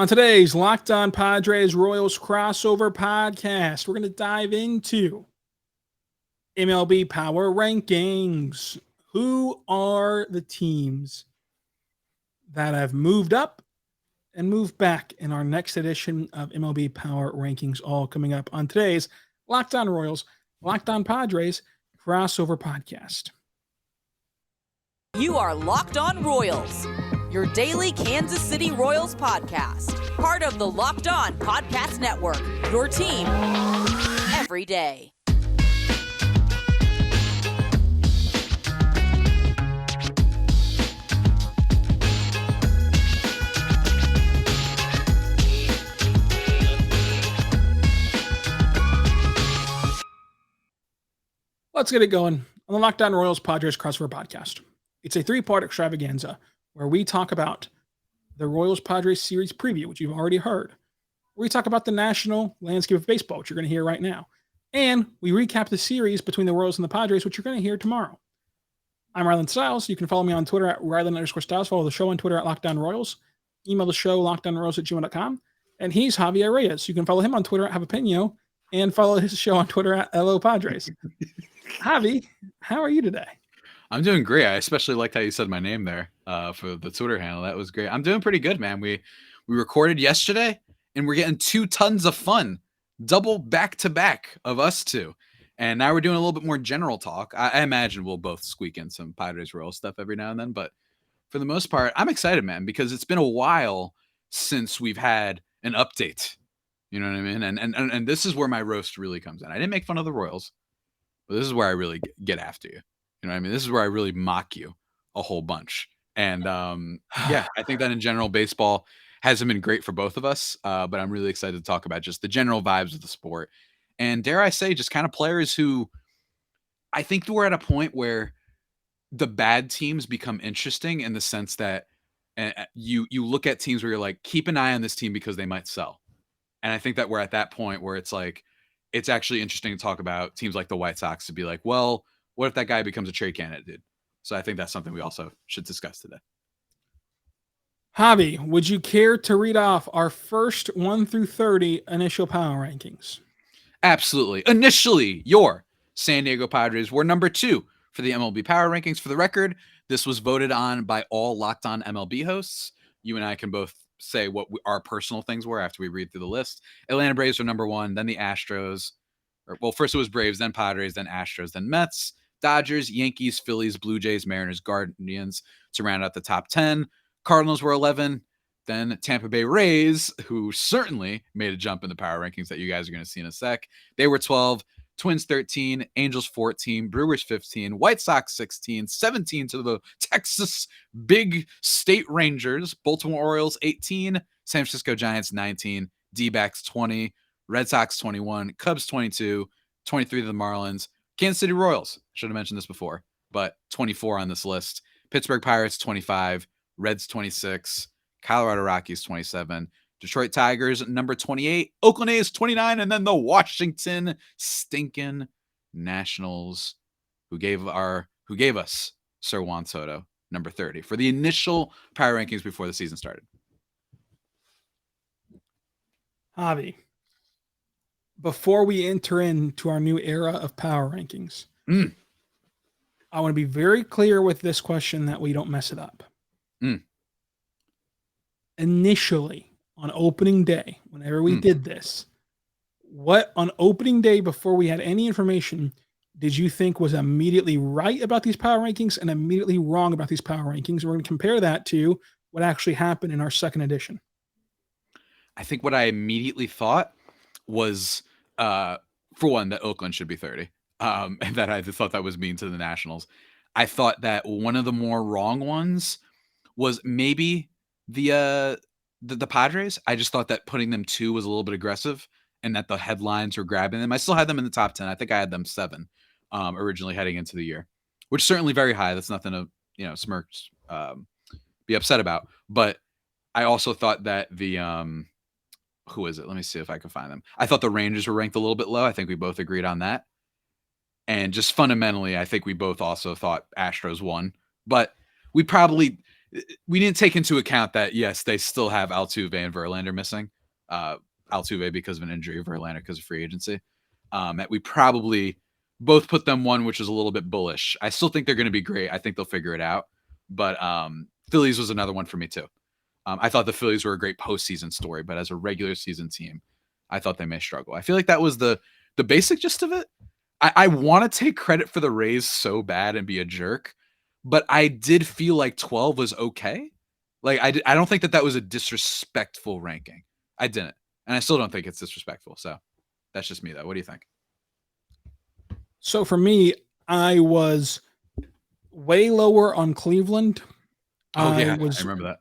On today's Locked On Padres Royals crossover podcast, we're going to dive into MLB Power Rankings. Who are the teams that have moved up and moved back in our next edition of MLB Power Rankings, all coming up on today's Locked On Royals, Locked On Padres crossover podcast. You are Locked On Royals, your daily Kansas City Royals podcast. Part of the Locked On Podcast Network, your team every day. Let's get it going on the Locked On Royals Padres crossover podcast. It's a three-part extravaganza where we talk about the Royals Padres series preview, which you've already heard. We talk about the national landscape of baseball, which you're going to hear right now. And we recap the series between the Royals and the Padres, which you're going to hear tomorrow. I'm Ryland Stiles. You can follow me on Twitter at Ryland_Stiles. Follow the show on Twitter at Lockdown Royals. Email the show, lockdownroyals@gmail.com. And he's Javier Reyes. You can follow him on Twitter at Javapeno and follow his show on Twitter at LO Padres. Javi, how are you today? I'm doing great. I especially liked how you said my name there for the Twitter handle. That was great. I'm doing pretty good, man. We recorded yesterday, and we're getting 2 tons of fun, double back-to-back of us two. And now we're doing a little bit more general talk. I imagine we'll both squeak in some Padres Royal stuff every now and then. But for the most part, I'm excited, man, because it's been a while since we've had an update. You know what I mean? And this is where my roast really comes in. I didn't make fun of the Royals, but this is where I really get after you. You know what I mean? This is where I really mock you a whole bunch. And yeah, I think that in general, baseball hasn't been great for both of us. But I'm really excited to talk about just the general vibes of the sport. And dare I say, just kind of players who I think we're at a point where the bad teams become interesting in the sense that you look at teams where you're like, keep an eye on this team because they might sell. And I think that we're at that point where it's like, it's actually interesting to talk about teams like the White Sox to be like, well, what if that guy becomes a trade candidate, dude? So I think that's something we also should discuss today. Javi, would you care to read off our first 1 through 30 initial power rankings? Absolutely. Initially, your San Diego Padres were number 2 for the MLB Power Rankings. For the record, this was voted on by all Locked On MLB hosts. You and I can both say what our personal things were after we read through the list. Atlanta Braves were number 1, then the Astros. Well, first it was Braves, then Padres, then Astros, then Mets, Dodgers, Yankees, Phillies, Blue Jays, Mariners, Guardians to round out the top 10. Cardinals were 11. Then Tampa Bay Rays, who certainly made a jump in the power rankings that you guys are going to see in a sec. They were 12. Twins 13, Angels 14, Brewers 15, White Sox 16, 17 to the Texas Big State Rangers, Baltimore Orioles 18, San Francisco Giants 19, D-backs 20, Red Sox 21, Cubs 22, 23 to the Marlins, Kansas City Royals, should have mentioned this before, but 24 on this list, Pittsburgh Pirates 25, Reds 26, Colorado Rockies 27, Detroit Tigers, number 28, Oakland A's 29, and then the Washington stinking Nationals, who gave us Sir Juan Soto, number 30, for the initial power rankings before the season started. Javi, before we enter into our new era of power rankings, I want to be very clear with this question that we don't mess it up. Initially, on opening day, whenever we did this, what on opening day before we had any information did you think was immediately right about these power rankings and immediately wrong about these power rankings? We're going to compare that to what actually happened in our second edition. I think what I immediately thought was, for one, that Oakland should be 30, and that I thought that was mean to the Nationals. I thought that one of the more wrong ones was maybe the Padres. I just thought that putting them 2 was a little bit aggressive and that the headlines were grabbing them. I still had them in the top 10. I think I had them 7 originally heading into the year, which is certainly very high. That's nothing to, smirks, be upset about. But I also thought that the, who is it? Let me see if I can find them. I thought the Rangers were ranked a little bit low. I think we both agreed on that. And just fundamentally, I think we both also thought Astros won. But we probably we didn't take into account that, yes, they still have Altuve and Verlander missing. Altuve because of an injury, Verlander because of free agency. That we probably both put them one, which is a little bit bullish. I still think they're going to be great. I think they'll figure it out. But Phillies was another one for me too. I thought the Phillies were a great postseason story, but as a regular season team, I thought they may struggle. I feel like that was the basic gist of it. I want to take credit for the Rays so bad and be a jerk, but I did feel like 12 was okay. Like I don't think that was a disrespectful ranking. I didn't, and I still don't think it's disrespectful. So that's just me, though. What do you think? So for me, I was way lower on Cleveland. Oh yeah, I remember that.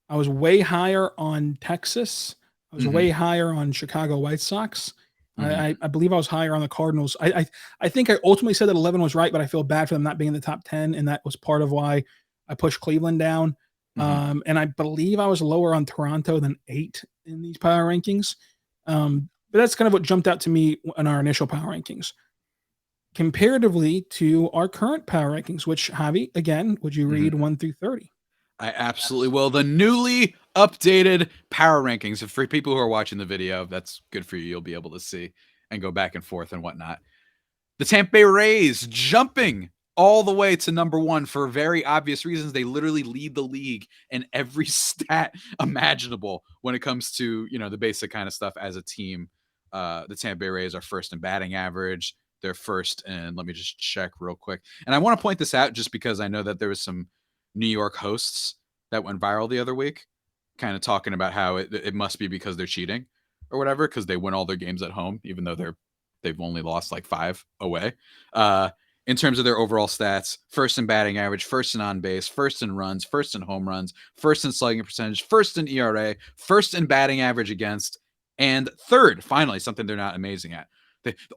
I was way higher on Texas. I was way higher on Chicago White Sox. I believe I was higher on the Cardinals. I think I ultimately said that 11 was right, but I feel bad for them not being in the top 10, and that was part of why I pushed Cleveland down. And I believe I was lower on Toronto than 8 in these power rankings. But that's kind of what jumped out to me in our initial power rankings. Comparatively to our current power rankings, which, Javi, again, would you read 1 through 30? I absolutely will. The newly updated power rankings. And for people who are watching the video, that's good for you. You'll be able to see and go back and forth and whatnot. The Tampa Bay Rays jumping all the way to number 1 for very obvious reasons. They literally lead the league in every stat imaginable when it comes to, the basic kind of stuff as a team. The Tampa Bay Rays are first in batting average. They're first, and let me just check real quick. And I want to point this out just because I know that there was some New York hosts that went viral the other week, kind of talking about how it must be because they're cheating or whatever, because they win all their games at home, even though they've only lost like 5 away. In terms of their overall stats, first in batting average, first in on base, first in runs, first in home runs, first in slugging percentage, first in ERA, first in batting average against, and third, finally, something they're not amazing at.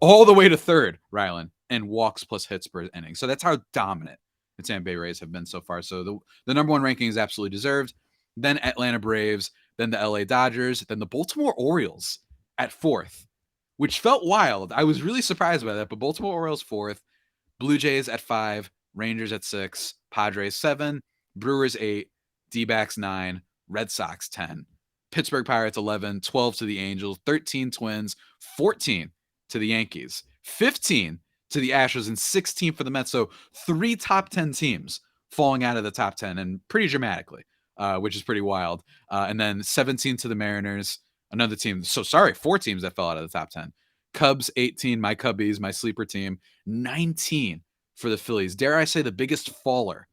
All the way to third, Rylan, and walks plus hits per inning. So that's how dominant the Tampa Bay Rays have been so far. So the number 1 ranking is absolutely deserved. Then Atlanta Braves, then the LA Dodgers, then the Baltimore Orioles at 4th, which felt wild. I was really surprised by that, but Baltimore Orioles 4th, Blue Jays at 5, Rangers at 6, Padres 7, Brewers 8, D-backs 9, Red Sox 10, Pittsburgh Pirates 11, 12 to the Angels, 13 Twins, 14 to the Yankees, 15 to the Astros, and 16 for the Mets. So 3 top 10 teams falling out of the top 10, and pretty dramatically, which is pretty wild. And then 17 to the Mariners, another team. So sorry, 4 teams that fell out of the top 10. Cubs 18, my Cubbies, my sleeper team. 19 for the Phillies. Dare I say the biggest faller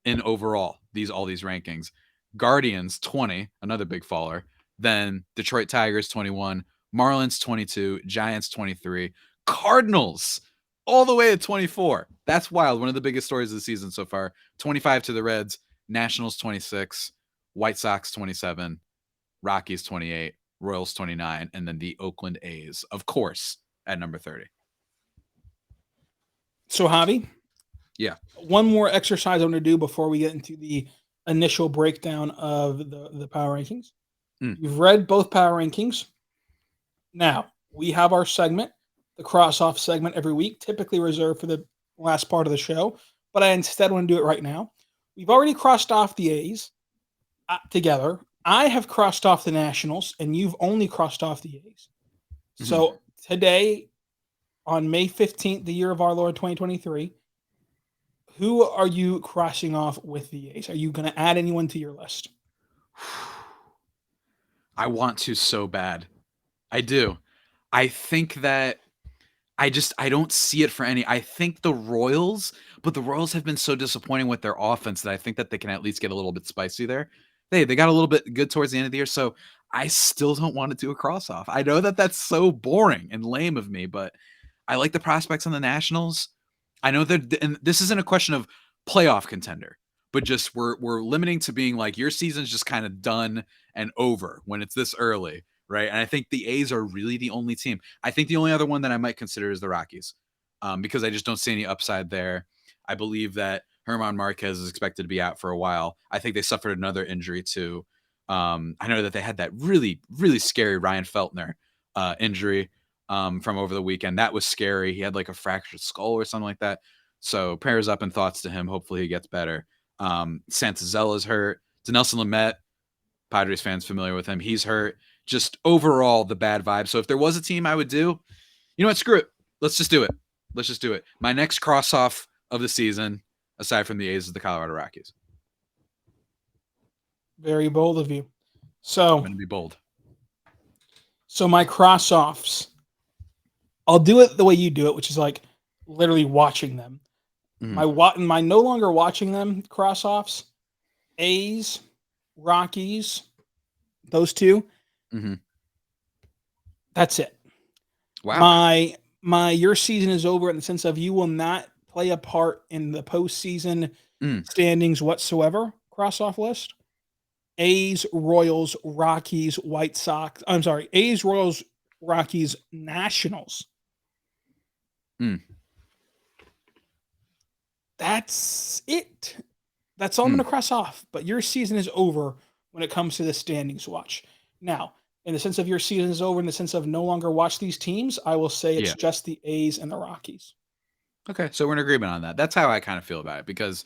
in overall all these rankings. Guardians 20, another big faller. Then Detroit Tigers 21, Marlins 22, Giants 23, Cardinals all the way at 24. That's wild. One of the biggest stories of the season so far. 25 to the Reds, Nationals 26, White Sox 27, Rockies 28, Royals 29, and then the Oakland A's, of course, at number 30. So, Javi? Yeah. One more exercise I want to do before we get into the initial breakdown of the power rankings. You've read both power rankings. Now, we have our segment, the cross-off segment every week, typically reserved for the last part of the show, but I instead want to do it right now. We've already crossed off the A's together. I have crossed off the Nationals, and you've only crossed off the A's. So today, on May 15th, the year of our Lord 2023, who are you crossing off with the A's? Are you going to add anyone to your list? I want to so bad. I do. I think that I don't see it for any. I think the Royals, but the Royals have been so disappointing with their offense that I think that they can at least get a little bit spicy there. They got a little bit good towards the end of the year, so I still don't want to do a cross-off. I know that that's so boring and lame of me, but I like the prospects on the Nationals. I know that, and this isn't a question of playoff contender, but just we're limiting to being like your season's just kind of done and over when it's this early, right? And I think the A's are really the only team. I think the only other one that I might consider is the Rockies, because I just don't see any upside there. I believe that Herman Marquez is expected to be out for a while. I think they suffered another injury too. I know that they had that really, really scary Ryan Feltner injury from over the weekend. That was scary. He had like a fractured skull or something like that. So prayers up and thoughts to him. Hopefully he gets better. Santazella's hurt. Denelson Lamet, Padres fans familiar with him, he's hurt. Just overall, the bad vibe. So if there was a team I would do, you know what? Screw it. Let's just do it. Let's just do it. My next cross-off of the season, aside from the A's, is the Colorado Rockies. Very bold of you. I'm So, going to be bold. so my cross-offs, I'll do it the way you do it, which is like literally watching them. My no longer watching them cross-offs, A's, Rockies, those two. Mm-hmm. That's it. Wow. My your season is over in the sense of you will not play a part in the postseason standings whatsoever. Cross-off list. A's, Royals, Rockies, White Sox. I'm sorry. A's, Royals, Rockies, Nationals. That's it. That's all I'm going to cross off. But your season is over when it comes to the standings watch. Now, in the sense of your season is over, in the sense of no longer watch these teams, I will say it's just the A's and the Rockies. Okay, so we're in agreement on that. That's how I kind of feel about it, because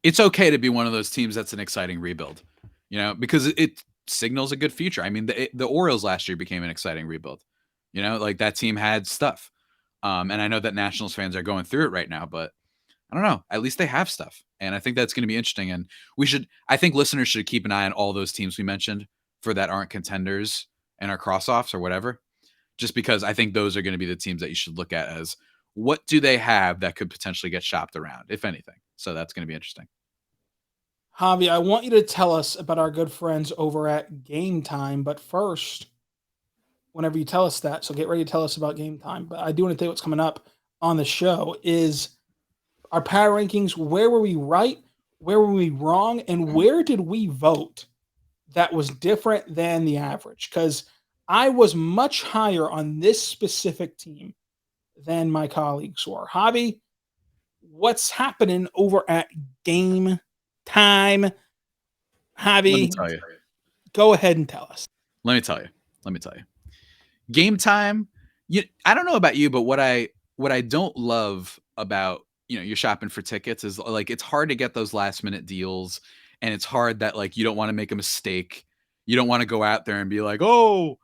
it's okay to be one of those teams that's an exciting rebuild, because it signals a good future. I mean, the Orioles last year became an exciting rebuild. Like that team had stuff. And I know that Nationals fans are going through it right now, but I don't know. At least they have stuff. And I think that's going to be interesting. And I think listeners should keep an eye on all those teams we mentioned for that aren't contenders and our cross-offs or whatever, just because I think those are going to be the teams that you should look at as what do they have that could potentially get shopped around, if anything. So that's going to be interesting. Javi, I want you to tell us about our good friends over at Gametime. But first, whenever you tell us that, so get ready to tell us about Gametime. But I do want to tell you what's coming up on the show is our power rankings. Where were we right? Where were we wrong? And where did we vote that was different than the average? Because I was much higher on this specific team than my colleagues were. Javi, what's happening over at Game Time? Javi, Let me tell you. Go ahead and tell us. Let me tell you. Game Time. I don't know about you, but what I don't love about you're shopping for tickets is like it's hard to get those last minute deals, and it's hard that like you don't want to make a mistake. You don't want to go out there and be like, I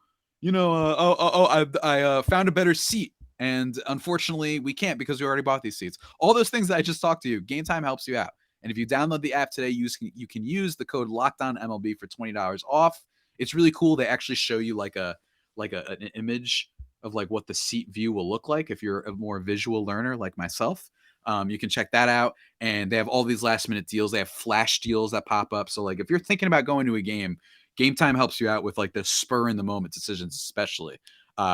found a better seat. And unfortunately, we can't because we already bought these seats. All those things that I just talked to you, Game Time helps you out. And if you download the app today, you can use the code LOCKEDONMLB for $20 off. It's really cool. They actually show you like an image of like what the seat view will look like if you're a more visual learner like myself. You can check that out. And they have all these last minute deals. They have flash deals that pop up. So like if you're thinking about going to a game, Game Time helps you out with like the spur in the moment decisions, especially,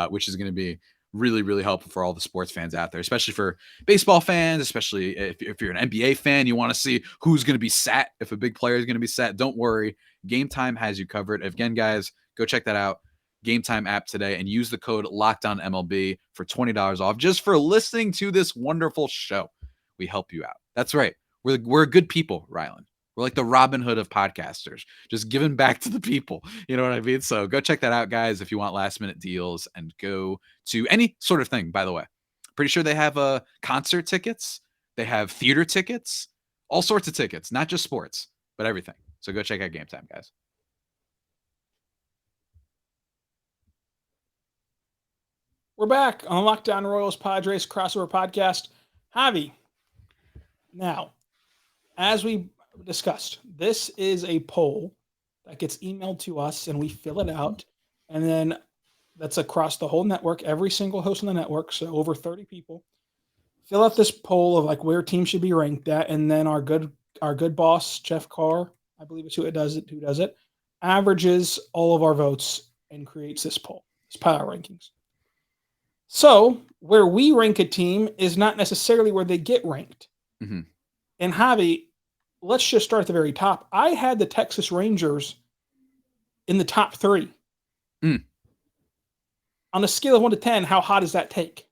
which is going to be really, really helpful for all the sports fans out there, especially for baseball fans, especially if you're an NBA fan, you want to see who's going to be sat. If a big player is going to be sat, don't worry. Game Time has you covered. Again, guys, go check that out. Game Time app today and use the code LOCKEDONMLB for $20 off just for listening to this wonderful show. We help you out. That's right. We're good people, Rylan. We're like the Robin Hood of podcasters, just giving back to the people. You know what I mean? So go check that out, guys, if you want last minute deals, and go to any sort of thing, by the way. Pretty sure they have concert tickets. They have theater tickets, all sorts of tickets, not just sports, but everything. So go check out Game Time, guys. We're back on Lockdown Royals Padres crossover podcast. Javi, now, as we discussed, this is a poll that gets emailed to us and we fill it out, and then that's across the whole network, every single host on the network, so over 30 people fill out this poll of like where teams should be ranked at, and then our good boss Jeff Carr, I believe it's who does it, averages all of our votes and creates this poll, this power rankings. So where we rank a team is not necessarily where they get ranked. Mm-hmm. And Javi, let's just start at the very top. I had the Texas Rangers in the top 3. On a scale of 1 to 10, how hot does that take?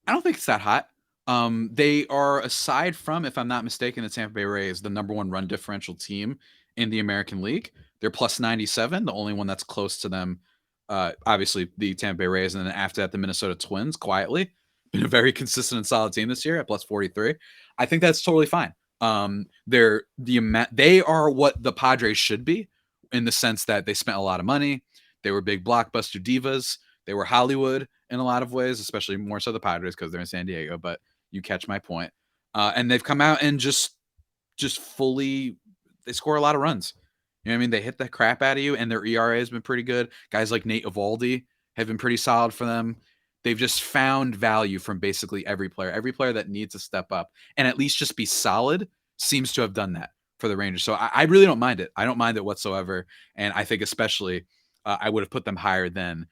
I don't think it's that hot. They are, aside from, if I'm not mistaken, the Tampa Bay Rays, the number 1 run differential team in the American League. They're plus 97. The only one that's close to them, obviously, the Tampa Bay Rays. And then after that, the Minnesota Twins, quietly. Been a very consistent and solid team this year at plus 43. I think that's totally fine. They are what the Padres should be, in the sense that they spent a lot of money. They were big blockbuster divas. They were Hollywood in a lot of ways, especially more so the Padres because they're in San Diego. But you catch my point. And they've come out and just fully, they score a lot of runs. You know what I mean? They hit the crap out of you, and their ERA has been pretty good. Guys like Nate Eovaldi have been pretty solid for them. They've just found value from basically every player. Every player that needs to step up and at least just be solid seems to have done that for the Rangers. So I really don't mind it. I don't mind it whatsoever. And I think especially I would have put them higher than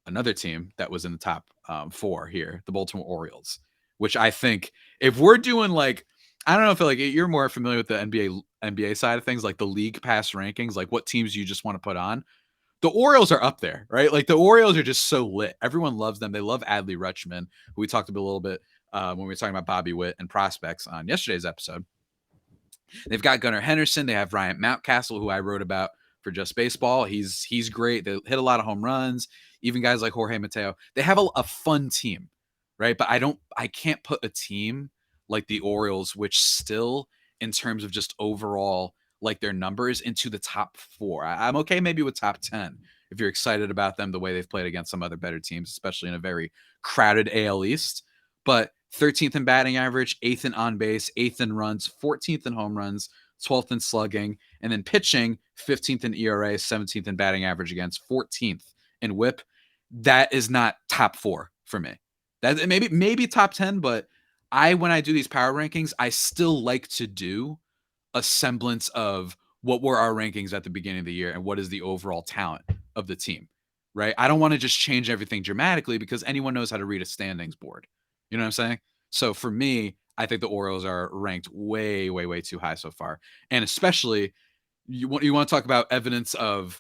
another team that was in the top 4 here, the Baltimore Orioles, which I think if we're doing like, I don't know if like you're more familiar with the NBA side of things, like the league pass rankings, like what teams you just want to put on. The Orioles are up there, right? Like the Orioles are just so lit. Everyone loves them. They love Adley Rutschman, who we talked about a little bit when we were talking about Bobby Witt and prospects on yesterday's episode. They've got Gunnar Henderson. They have Ryan Mountcastle, who I wrote about for Just Baseball. He's great. They hit a lot of home runs. Even guys like Jorge Mateo. They have a fun team, right? But I can't put a team like the Orioles, which still, in terms of just overall, like their numbers, into the top 4. I'm okay maybe with top 10 if you're excited about them the way they've played against some other better teams, especially in a very crowded AL East. But 13th in batting average, 8th in on base, 8th in runs, 14th in home runs, 12th in slugging, and then pitching, 15th in ERA, 17th in batting average against, 14th in WHIP. That is not top 4 for me. That maybe top 10, but when I do these power rankings, I still like to do a semblance of what were our rankings at the beginning of the year and what is the overall talent of the team, right? I don't want to just change everything dramatically because anyone knows how to read a standings board. You know what I'm saying? So for me, I think the Orioles are ranked way, way, way too high so far. And especially you want to talk about evidence of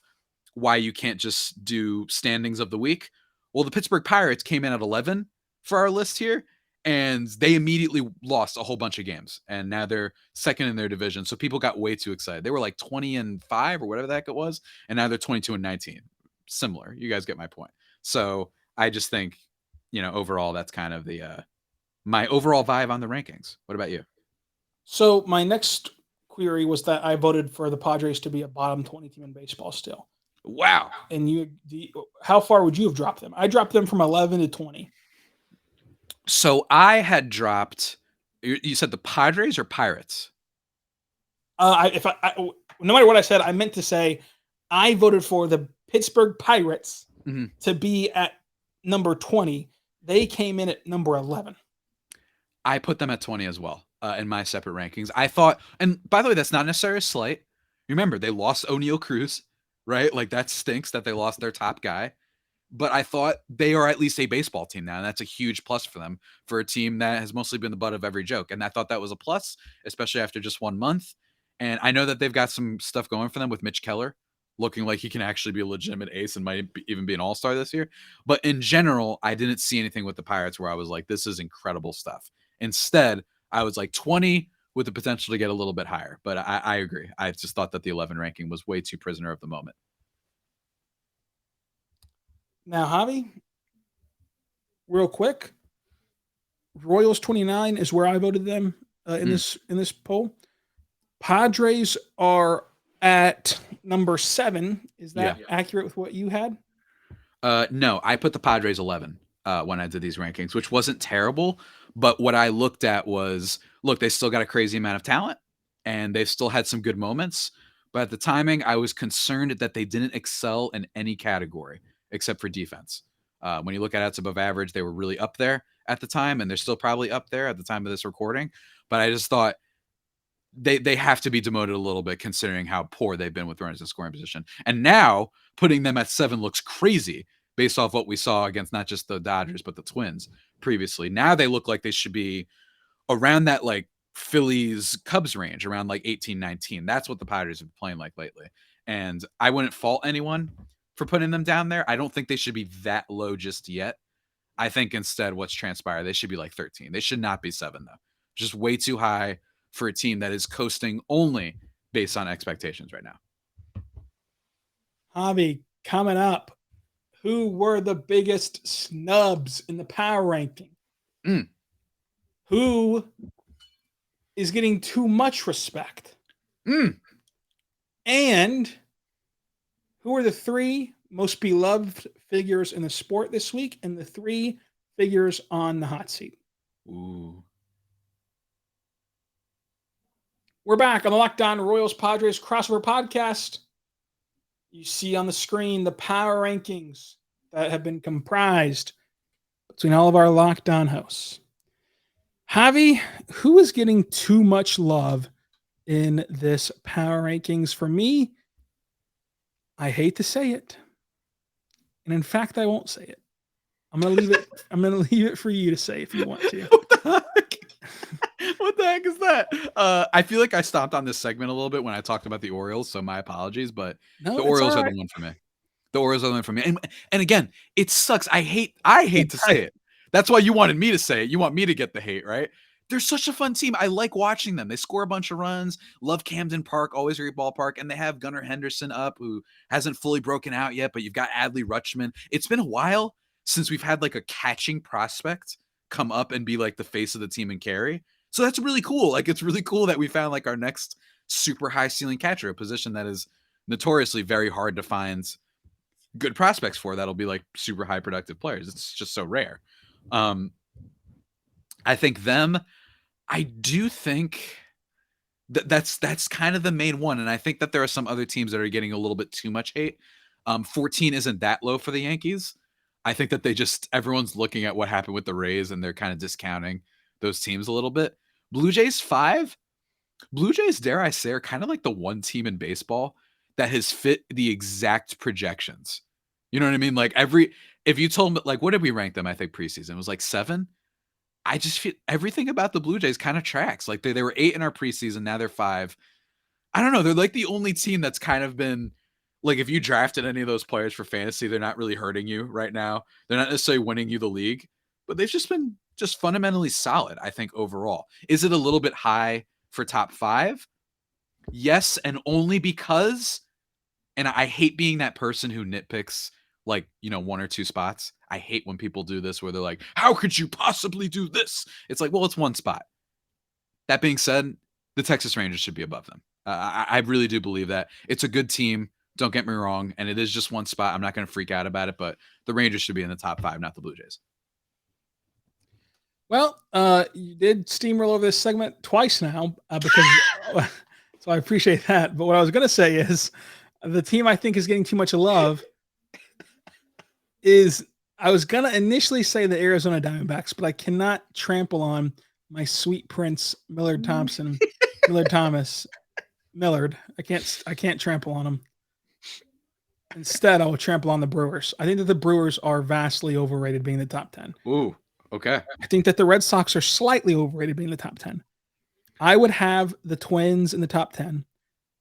why you can't just do standings of the week. Well, the Pittsburgh Pirates came in at 11 for our list here, and they immediately lost a whole bunch of games, and now they're second in their division. So people got way too excited. They were like 20-5 or whatever the heck it was, and now they're 22-19. Similar. You guys get my point. So I just think, overall, that's kind of the my overall vibe on the rankings. What about you? So my next query was that I voted for the Padres to be a bottom 20 team in baseball still. Wow. And how far would you have dropped them? I dropped them from 11 to 20. So I had dropped. You said the Padres or Pirates? No matter what I said, I meant to say I voted for the Pittsburgh Pirates to be at number 20. They came in at number 11. I put them at 20 as well in my separate rankings. I thought, and by the way, that's not necessarily a slight. Remember, they lost O'Neal Cruz, right? Like that stinks that they lost their top guy. But I thought they are at least a baseball team now, and that's a huge plus for them, for a team that has mostly been the butt of every joke. And I thought that was a plus, especially after just 1 month. And I know that they've got some stuff going for them with Mitch Keller looking like he can actually be a legitimate ace and might even be an all-star this year. But in general, I didn't see anything with the Pirates where I was like, this is incredible stuff. Instead, I was like 20 with the potential to get a little bit higher. But I agree. I just thought that the 11 ranking was way too prisoner of the moment. Now, Javi, real quick, Royals 29 is where I voted them in this poll. Padres are at number 7. Is that accurate with what you had? No, I put the Padres 11 when I did these rankings, which wasn't terrible. But what I looked at was, look, they still got a crazy amount of talent, and they've still had some good moments. But at the timing, I was concerned that they didn't excel in any category except for defense. When you look at outs above average, they were really up there at the time, and they're still probably up there at the time of this recording. But I just thought they have to be demoted a little bit considering how poor they've been with runners in scoring position. And now putting them at 7 looks crazy based off what we saw against not just the Dodgers, but the Twins previously. Now they look like they should be around that like Phillies Cubs range, around like 18, 19. That's what the Padres have been playing like lately. And I wouldn't fault anyone for putting them down there. I don't think they should be that low just yet. I think instead what's transpired, they should be like 13. They should not be 7 though. Just way too high for a team that is coasting only based on expectations right now. Javi, coming up, who were the biggest snubs in the power ranking? Who is getting too much respect. Mm. And who are the 3 most beloved figures in the sport this week and the 3 figures on the hot seat? Ooh. We're back on the Locked On Royals Padres crossover podcast. You see on the screen the power rankings that have been comprised between all of our Locked On hosts. Javi, who is getting too much love in this power rankings? For me, I hate to say it. And in fact, I won't say it. I'm gonna leave it. I'm gonna leave it for you to say if you want to. What the heck? What the heck is that? I feel like I stopped on this segment a little bit when I talked about the Orioles, so my apologies, but No, the it's Orioles all are right. the one for me. The Orioles are the one for me. And again, it sucks. I hate to say it. That's why you wanted me to say it. You want me to get the hate, right? They're such a fun team. I like watching them. They score a bunch of runs. Love Camden Park, always great ballpark. And they have Gunnar Henderson up, who hasn't fully broken out yet, but you've got Adley Rutschman. It's been a while since we've had like a catching prospect come up and be like the face of the team and carry. So that's really cool. Like, it's really cool that we found like our next super high ceiling catcher, a position that is notoriously very hard to find good prospects for. That'll be like super high productive players. It's just so rare. I think them. I do think that's kind of the main one, and I think that there are some other teams that are getting a little bit too much hate. 14 isn't that low for the Yankees. I think that everyone's looking at what happened with the Rays, and they're kind of discounting those teams a little bit. Blue Jays 5. Blue Jays, dare I say, are kind of like the one team in baseball that has fit the exact projections. You know what I mean? Like if you told me, like, what did we rank them? I think preseason it was like 7. I just feel everything about the Blue Jays kind of tracks. Like they were 8 in our preseason. Now they're 5. I don't know. They're like the only team that's kind of been like, if you drafted any of those players for fantasy, they're not really hurting you right now. They're not necessarily winning you the league, but they've just been just fundamentally solid, I think, overall. Is it a little bit high for top 5? Yes, and only because, and I hate being that person who nitpicks like, 1 or 2 spots. I hate when people do this where they're like, how could you possibly do this? It's like, well, it's 1 spot. That being said, the Texas Rangers should be above them. I really do believe that. It's a good team. Don't get me wrong. And it is just 1 spot. I'm not going to freak out about it, but the Rangers should be in the top 5, not the Blue Jays. Well, you did steamroll over this segment twice now because so I appreciate that. But what I was going to say is the team I think is getting too much love is I was going to initially say the Arizona Diamondbacks, but I cannot trample on my sweet prince, Millard Thomas. I can't trample on him. Instead, I will trample on the Brewers. I think that the Brewers are vastly overrated being the top 10. Ooh, okay. I think that the Red Sox are slightly overrated being the top 10. I would have the Twins in the top 10,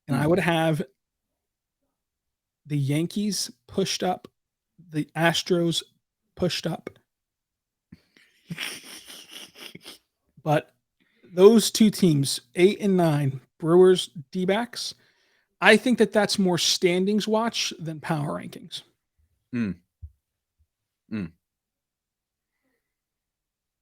and I would have the Yankees pushed up, the Astros pushed up. But those 2 teams, 8 and 9, Brewers, D-backs, I think that that's more standings watch than power rankings.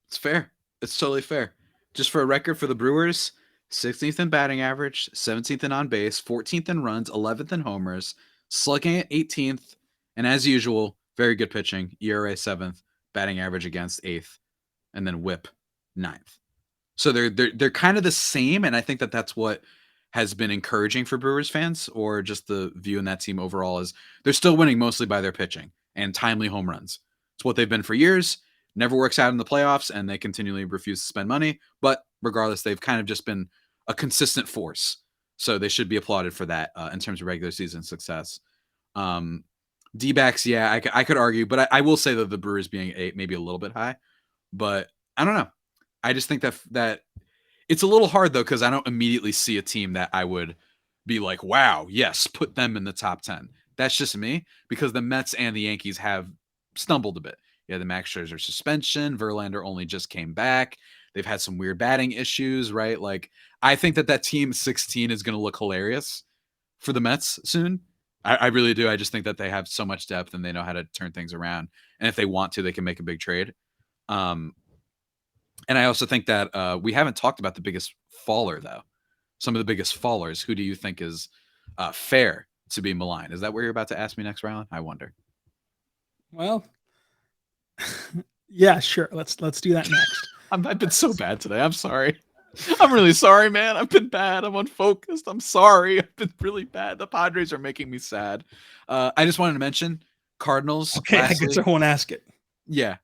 It's fair. It's totally fair. Just for a record for the Brewers, 16th in batting average, 17th in on base, 14th in runs, 11th in homers, slugging at 18th, and as usual, very good pitching. ERA 7th, batting average against 8th, and then WHIP 9th. So they're kind of the same, and I think that that's what has been encouraging for Brewers fans, or just the view in that team overall, is they're still winning mostly by their pitching and timely home runs. It's what they've been for years. Never works out in the playoffs, and they continually refuse to spend money. But regardless, they've kind of just been a consistent force. So they should be applauded for that in terms of regular season success. D-backs, yeah, I could argue, but I will say that the Brewers being 8, maybe a little bit high. But I don't know. I just think that it's a little hard, though, because I don't immediately see a team that I would be like, wow, yes, put them in the top 10. That's just me, because the Mets and the Yankees have stumbled a bit. Yeah, the Max Scherzer suspension. Verlander only just came back. They've had some weird batting issues, right? Like, I think that team 16 is going to look hilarious for the Mets soon. I really do. I just think that they have so much depth and they know how to turn things around. And if they want to, they can make a big trade. And I also think that we haven't talked about the biggest faller, though. Some of the biggest fallers. Who do you think is fair to be maligned? Is that what you're about to ask me next, Rylan? I wonder. Well, yeah, sure. Let's do that next. I've been so bad today. I'm sorry. I'm really sorry, man. I've been bad. I'm unfocused. I'm sorry. I've been really bad. The Padres are making me sad. I just wanted to mention Cardinals. Okay, lastly. I guess I won't ask it. Yeah.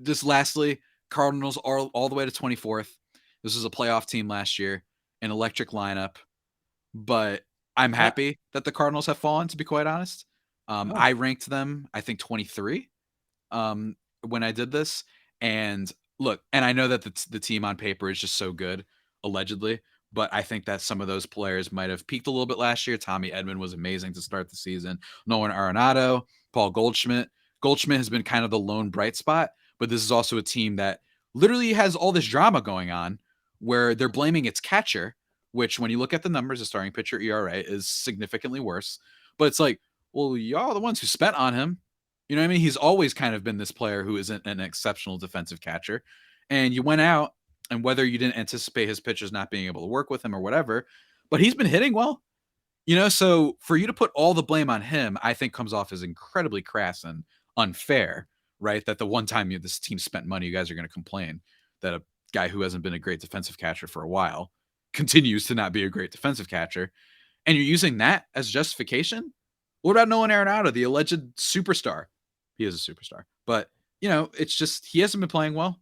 Just lastly, Cardinals are all the way to 24th. This was a playoff team last year, an electric lineup, but I'm happy that the Cardinals have fallen, to be quite honest. I ranked them, I think, 23 when I did this. And look, and I know that the team on paper is just so good, allegedly, but I think that some of those players might have peaked a little bit last year. Tommy Edman was amazing to start the season. Nolan Arenado, Paul Goldschmidt. Goldschmidt has been kind of the lone bright spot, but this is also a team that literally has all this drama going on where they're blaming its catcher, which when you look at the numbers, the starting pitcher ERA is significantly worse. But it's like, well, y'all are the ones who spent on him. You know what I mean? He's always kind of been this player who isn't an exceptional defensive catcher. And you went out, and whether you didn't anticipate his pitchers not being able to work with him or whatever, but he's been hitting well. You know, so for you to put all the blame on him, I think comes off as incredibly crass and unfair, right? That the one time this team spent money, you guys are going to complain that a guy who hasn't been a great defensive catcher for a while continues to not be a great defensive catcher. And you're using that as justification? What about Nolan Arenado, the alleged superstar? He is a superstar. But, you know, it's just he hasn't been playing well.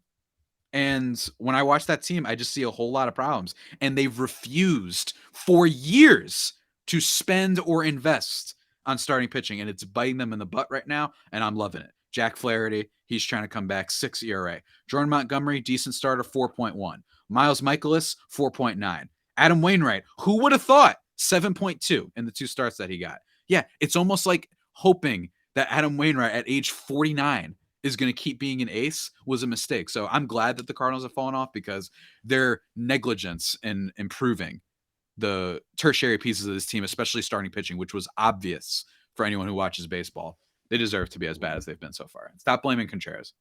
And when I watch that team, I just see a whole lot of problems. And they've refused for years to spend or invest on starting pitching. And it's biting them in the butt right now. And I'm loving it. Jack Flaherty, he's trying to come back, 6 ERA. Jordan Montgomery, decent starter, 4.1. Miles Michaelis, 4.9. Adam Wainwright, who would have thought 7.2 in the 2 starts that he got? Yeah, it's almost like hoping that Adam Wainwright at age 49 is going to keep being an ace was a mistake. So I'm glad that the Cardinals have fallen off because their negligence in improving the tertiary pieces of this team, especially starting pitching, which was obvious for anyone who watches baseball, they deserve to be as bad as they've been so far. Stop blaming Contreras.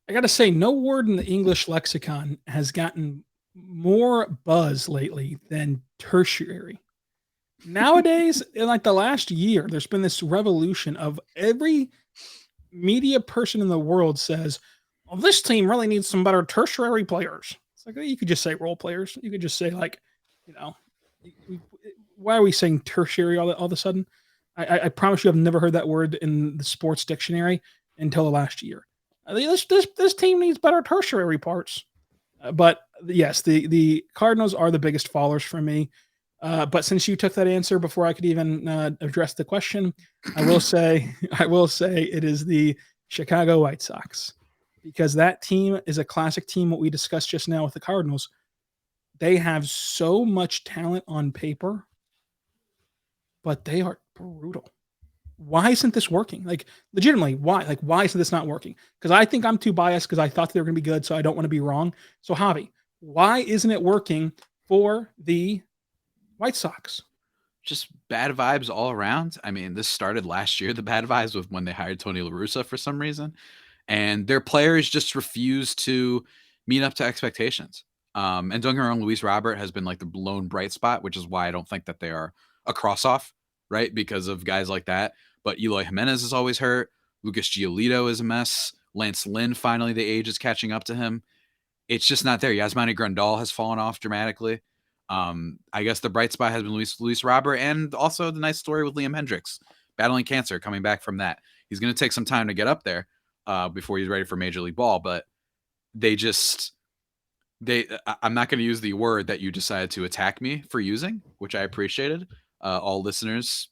I got to say, no word in the English lexicon has gotten more buzz lately than tertiary. Nowadays, in like the last year, there's been this revolution of every media person in the world says, "Oh, this team really needs some better tertiary players." It's like, you could just say role players. You could just say, like, you know, why are we saying tertiary all of a sudden? I promise you, I've never heard that word in the sports dictionary until the last year. This team needs better tertiary parts. But yes, the Cardinals are the biggest fallers for me. But since you took that answer before I could even address the question, I will say it is the Chicago White Sox, because that team is a classic team. What we discussed just now with the Cardinals, they have so much talent on paper, but they are brutal. Why isn't this working? Like, legitimately, why? Like, why isn't this not working? Because I think I'm too biased because I thought they were going to be good, so I don't want to be wrong. So, Javi, why isn't it working for the White Sox? Just bad vibes all around. I mean, this started last year, the bad vibes, with when they hired Tony La Russa for some reason. And their players just refuse to meet up to expectations. And don't get me wrong, Luis Robert has been like the lone bright spot, which is why I don't think that they are a cross-off, right? Because of guys like that. But Eloy Jimenez is always hurt. Lucas Giolito is a mess. Lance Lynn, finally, the age is catching up to him. It's just not there. Yasmani Grandal has fallen off dramatically. I guess the bright spot has been Luis Robert, and also the nice story with Liam Hendricks battling cancer, coming back from that. He's going to take some time to get up there before he's ready for Major League Ball, but I'm not going to use the word that you decided to attack me for using, which I appreciated. All listeners,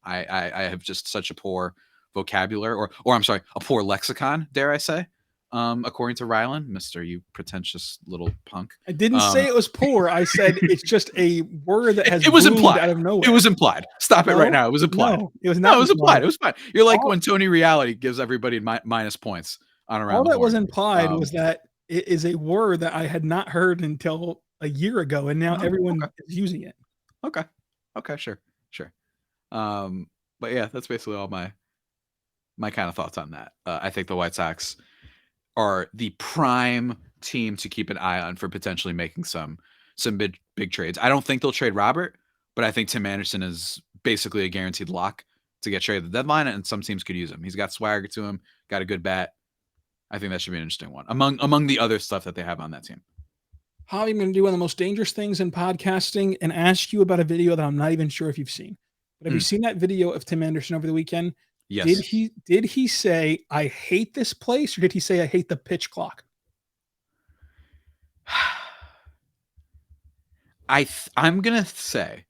I have just such a poor vocabulary, or I'm sorry, a poor lexicon, dare I say, according to Rylan, Mr. You pretentious little punk. I didn't say it was poor. I said it's just a word that has it was implied out of nowhere. It was implied. Stop it right now. It was implied. No, it was not. No, it was implied. It was fine. You're like when Tony Reality gives everybody minus points on around. All that was implied was that it is a word that I had not heard until a year ago, and now everyone is using it. Okay, sure. But yeah, that's basically all my kind of thoughts on that. I think the White Sox, are the prime team to keep an eye on for potentially making some big trades. I don't think they'll trade Robert, but I think Tim Anderson is basically a guaranteed lock to get traded at the deadline, and some teams could use him. He's got swagger to him, got a good bat. I think that should be an interesting one among the other stuff that they have on that team. Javi, I'm going to do one of the most dangerous things in podcasting and ask you about a video that I'm not even sure if you've seen. But have you seen that video of Tim Anderson over the weekend? Yes. Did he say, I hate this place, or did he say, I hate the pitch clock? I'm going to say,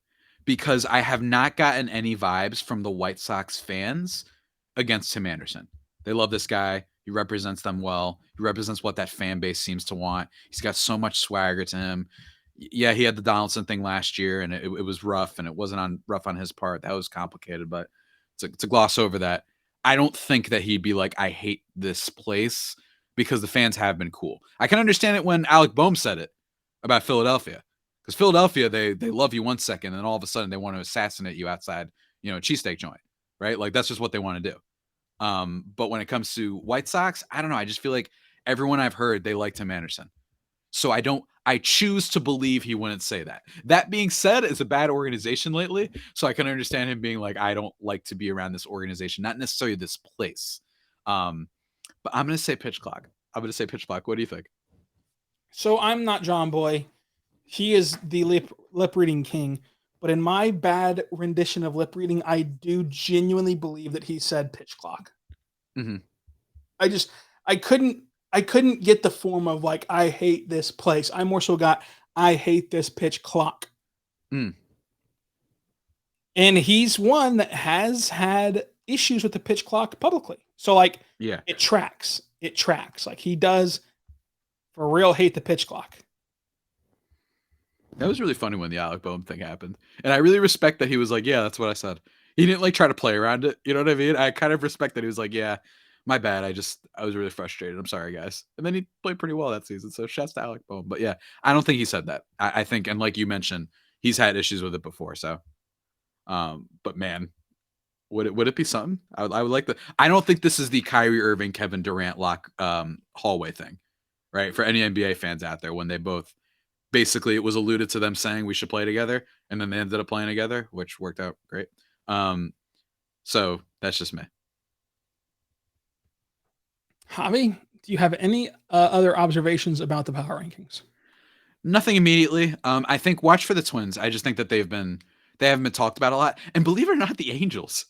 because I have not gotten any vibes from the White Sox fans against Tim Anderson. They love this guy. He represents them well. He represents what that fan base seems to want. He's got so much swagger to him. Yeah, he had the Donaldson thing last year, and it was rough, and it wasn't rough on his part. That was complicated, but to gloss over that, I don't think that he'd be like, I hate this place, because the fans have been cool. I can understand it when Alec Boehm said it about Philadelphia, because Philadelphia, they love you 1 second, and all of a sudden they want to assassinate you outside, a cheesesteak joint, right? Like, that's just what they want to do. But when it comes to White Sox, I don't know. I just feel like everyone I've heard, they like Tim Anderson. So I choose to believe he wouldn't say that. That being said, it's a bad organization lately. So I can understand him being like, I don't like to be around this organization, not necessarily this place. But I'm going to say pitch clock. What do you think? So I'm not John Boy. He is the lip reading king. But in my bad rendition of lip reading, I do genuinely believe that he said pitch clock. Mm-hmm. I couldn't get the form of like, I hate this place. I more so got, I hate this pitch clock. Mm. And he's one that has had issues with the pitch clock publicly. So like, yeah, it tracks. Like he does for real hate the pitch clock. That was really funny when the Alec Boehm thing happened. And I really respect that he was like, yeah, that's what I said. He didn't like try to play around it. You know what I mean? I kind of respect that he was like, yeah, my bad. I was really frustrated. I'm sorry, guys. And then he played pretty well that season. So shouts to Alec Boehm. But yeah, I don't think he said that. I think, and like you mentioned, he's had issues with it before. So, but man, would it be something? I would like the, I don't think this is the Kyrie Irving, Kevin Durant lock hallway thing, right? For any NBA fans out there, when they both, basically it was alluded to them saying we should play together, and then they ended up playing together, which worked out great. So that's just me. Javi, do you have any other observations about the power rankings? Nothing immediately. I think watch for the Twins. I just think that they haven't been talked about a lot. And believe it or not, the Angels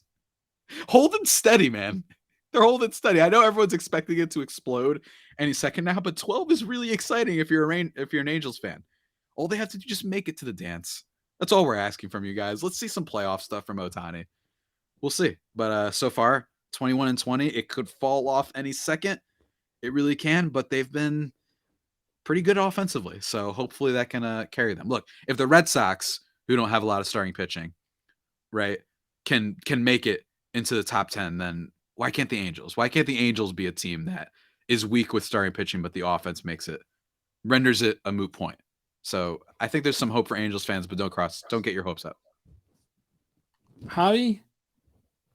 holding steady, man. They're holding steady. I know everyone's expecting it to explode any second now, but 12 is really exciting if you're an Angels fan. All they have to do is just make it to the dance. That's all we're asking from you guys. Let's see some playoff stuff from Ohtani. We'll see. But so far, 21-20. It could fall off any second. It really can, but they've been pretty good offensively. So hopefully that can carry them. Look, if the Red Sox, who don't have a lot of starting pitching, right, can make it into the top 10, then why can't the Angels? Why can't the Angels be a team that is weak with starting pitching, but the offense renders it a moot point? So I think there's some hope for Angels fans, but don't get your hopes up. Javi,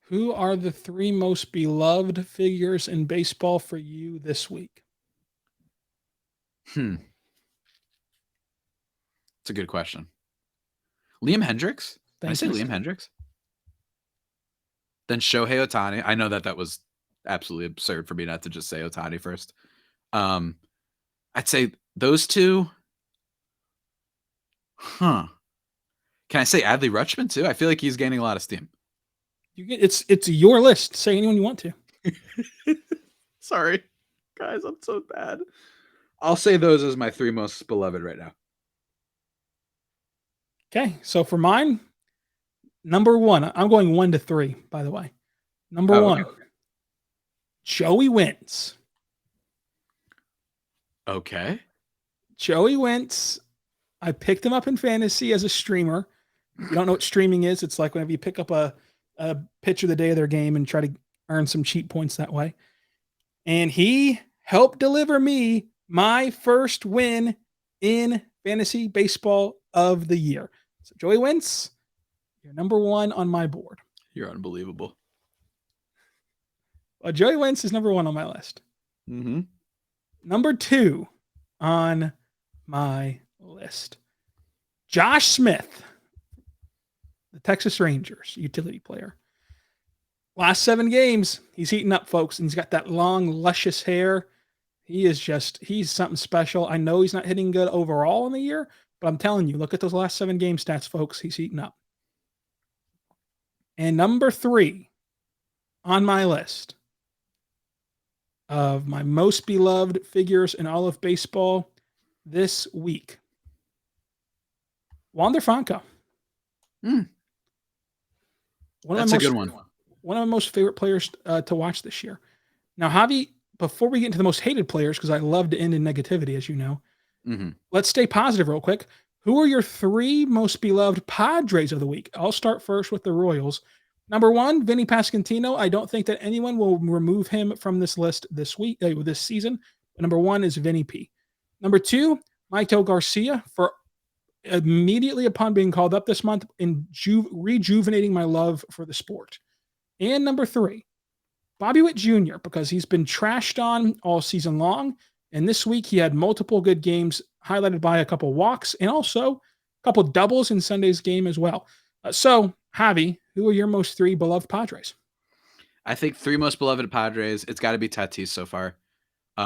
who are the 3 most beloved figures in baseball for you this week? It's a good question. Liam Hendricks? Did I say Liam Hendricks? Then Shohei Ohtani. I know that was absolutely absurd for me not to just say Ohtani first. I'd say those 2. Can I say Adley Rutschman too? I feel like he's gaining a lot of steam. It's your list. Say anyone you want to. Sorry, guys, I'm so bad. I'll say those as my 3 most beloved right now. Okay, so for mine, number 1, I'm going 1 to 3, by the way. Number 1, okay. Joey Wentz. Okay. Joey Wentz. I picked him up in fantasy as a streamer. If you don't know what streaming is, it's like whenever you pick up a picture the day of their game and try to earn some cheat points that way. And he helped deliver me my first win in fantasy baseball of the year. So Joey Wentz, you're number 1 on my board. You're unbelievable. Well, Joey Wentz is number 1 on my list. Mm-hmm. Number 2 on my list, Josh Smith, the Texas Rangers utility player. Last 7 games, he's heating up, folks, and he's got that long, luscious hair. He's something special. I know he's not hitting good overall in the year, but I'm telling you, look at those last 7 game stats, folks. He's heating up. And number 3 on my list of my most beloved figures in all of baseball this week, Wander Franco. That's a good one. One of my most favorite players to watch this year. Now, Javi, before we get into the most hated players, because I love to end in negativity, as you know, let's stay positive real quick. Who are your 3 most beloved Padres of the week? I'll start first with the Royals. Number 1, Vinny Pasquantino. I don't think that anyone will remove him from this list this season. Number 1 is Vinny P. Number 2, Maikel Garcia, for immediately upon being called up this month in rejuvenating my love for the sport. And number 3, Bobby Witt Jr., because he's been trashed on all season long. And this week he had multiple good games, highlighted by a couple walks and also a couple doubles in Sunday's game as well. So, Javi, who are your most 3 beloved Padres? I think 3 most beloved Padres, it's got to be Tatis so far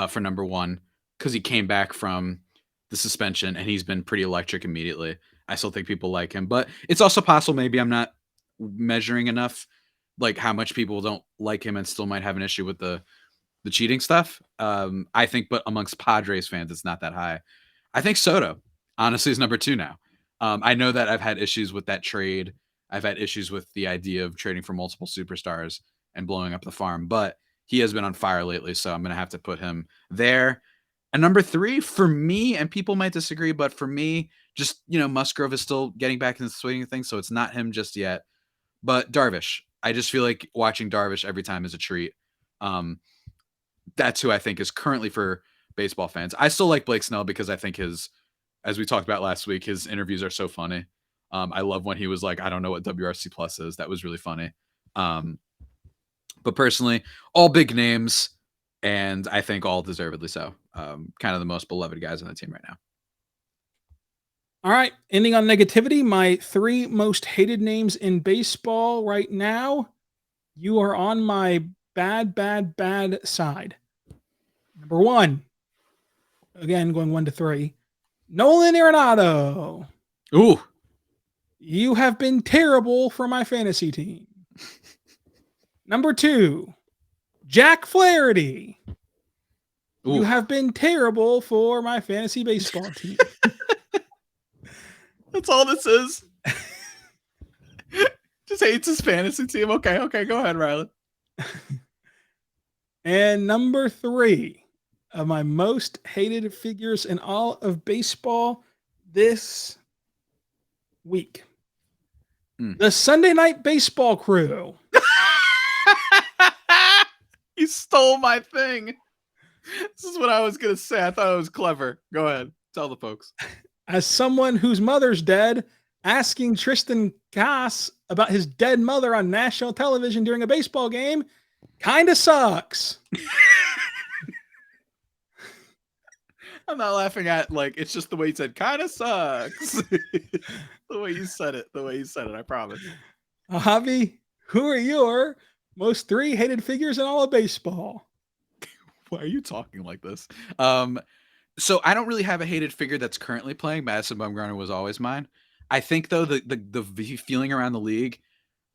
for number 1, because he came back from the suspension and he's been pretty electric immediately. I still think people like him, but it's also possible maybe I'm not measuring enough, like how much people don't like him and still might have an issue with the cheating stuff. I think, but amongst Padres fans, it's not that high. I think Soto, honestly, is number 2 now. I know that I've had issues with that trade. I've had issues with the idea of trading for multiple superstars and blowing up the farm, but he has been on fire lately, so I'm going to have to put him there. And number 3 for me, and people might disagree, but for me, just, Musgrove is still getting back into the swing of things, so it's not him just yet. But Darvish, I just feel like watching Darvish every time is a treat. That's who I think is currently for baseball fans. I still like Blake Snell because I think as we talked about last week, his interviews are so funny. I love when he was like, I don't know what WRC plus is. That was really funny. But personally, all big names, and I think all deservedly so. Kind of the most beloved guys on the team right now. All right, ending on negativity, my 3 most hated names in baseball right now. You are on my bad side. Number 1, again, going 1 to 3, Nolan Arenado. Ooh. You have been terrible for my fantasy team. Number 2, Jack Flaherty. Ooh. You have been terrible for my fantasy baseball team. That's all this is. Just hates his fantasy team. Okay, go ahead, Rylan. And number 3 of my most hated figures in all of baseball this week. The Sunday Night Baseball crew. You stole my thing. This is what I was going to say. I thought it was clever. Go ahead. Tell the folks. As someone whose mother's dead, asking Tristan Cass about his dead mother on national television during a baseball game kind of sucks. I'm not laughing at, it's just the way you said kind of sucks. The way you said it, I promise. Javi, who are your most 3 hated figures in all of baseball? Why are you talking like this? So I don't really have a hated figure that's currently playing. Madison Bumgarner was always mine. I think, though, the feeling around the league,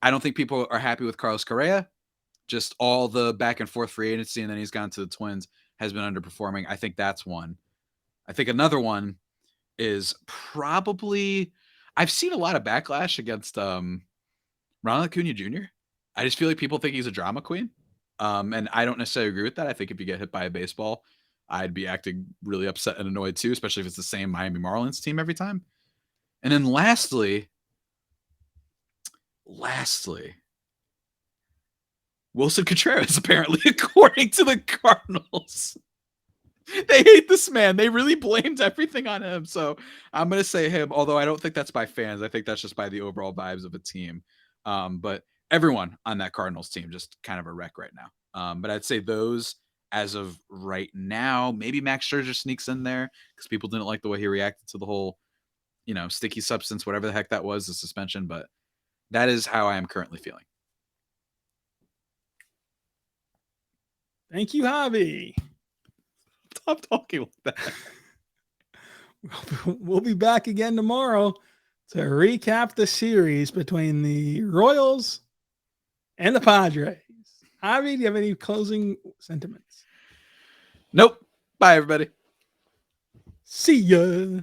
I don't think people are happy with Carlos Correa. Just all the back and forth free agency, and then he's gone to the Twins, has been underperforming. I think that's one. I think another one is probably, I've seen a lot of backlash against Ronald Acuna Jr. I just feel like people think he's a drama queen. And I don't necessarily agree with that. I think if you get hit by a baseball, I'd be acting really upset and annoyed too, especially if it's the same Miami Marlins team every time. And then lastly, Wilson Contreras, apparently, according to the Cardinals. They hate this man. They really blamed everything on him. So I'm going to say him, although I don't think that's by fans. I think that's just by the overall vibes of a team. But everyone on that Cardinals team just kind of a wreck right now. But I'd say those as of right now. Maybe Max Scherzer sneaks in there because people didn't like the way he reacted to the whole, sticky substance, whatever the heck that was, the suspension. But that is how I am currently feeling. Thank you, Javi. Stop talking like that. We'll be back again tomorrow to recap the series between the Royals and the Padres. Javi, do you have any closing sentiments? Nope. Bye, everybody. See ya.